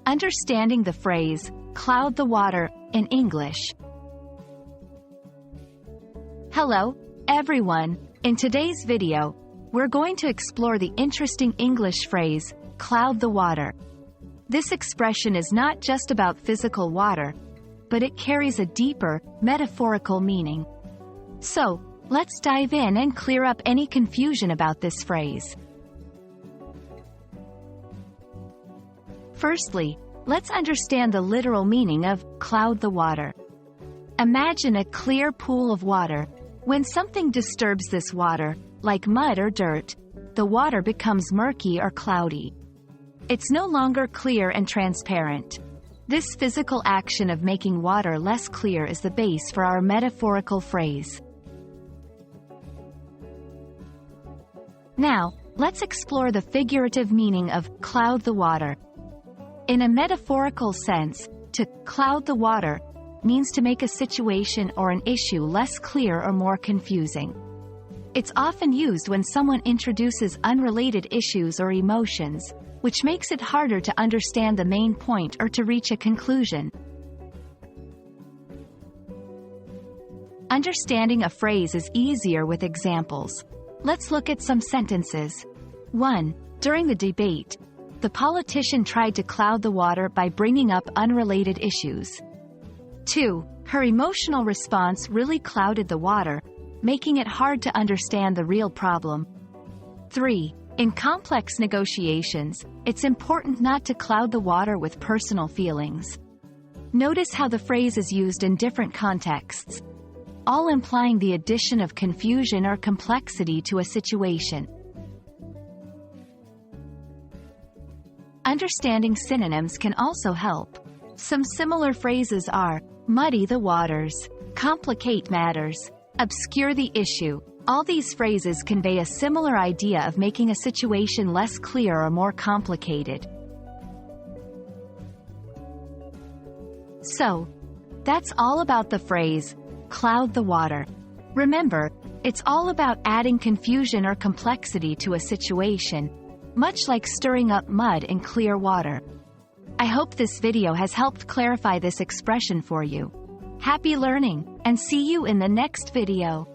Understanding the phrase, cloud the water, in English. Hello, everyone. In today's video, we're going to explore the interesting English phrase, cloud the water. This expression is not just about physical water, but it carries a deeper, metaphorical meaning. So, let's dive in and clear up any confusion about this phrase. Firstly, let's understand the literal meaning of cloud the water. Imagine a clear pool of water. When something disturbs this water, like mud or dirt, the water becomes murky or cloudy. It's no longer clear and transparent. This physical action of making water less clear is the base for our metaphorical phrase. Now, let's explore the figurative meaning of cloud the water. In a metaphorical sense, to cloud the water means to make a situation or an issue less clear or more confusing. It's often used when someone introduces unrelated issues or emotions, which makes it harder to understand the main point or to reach a conclusion. Understanding a phrase is easier with examples. Let's look at some sentences. 1. During the debate, the politician tried to cloud the water by bringing up unrelated issues. 2. Her emotional response really clouded the water, making it hard to understand the real problem. 3. In complex negotiations, it's important not to cloud the water with personal feelings. Notice how the phrase is used in different contexts, all implying the addition of confusion or complexity to a situation. Understanding synonyms can also help. Some similar phrases are muddy the waters, complicate matters, obscure the issue. All these phrases convey a similar idea of making a situation less clear or more complicated. So, that's all about the phrase, cloud the water. Remember, it's all about adding confusion or complexity to a situation, much like stirring up mud in clear water. I hope this video has helped clarify this expression for you. Happy learning, and see you in the next video.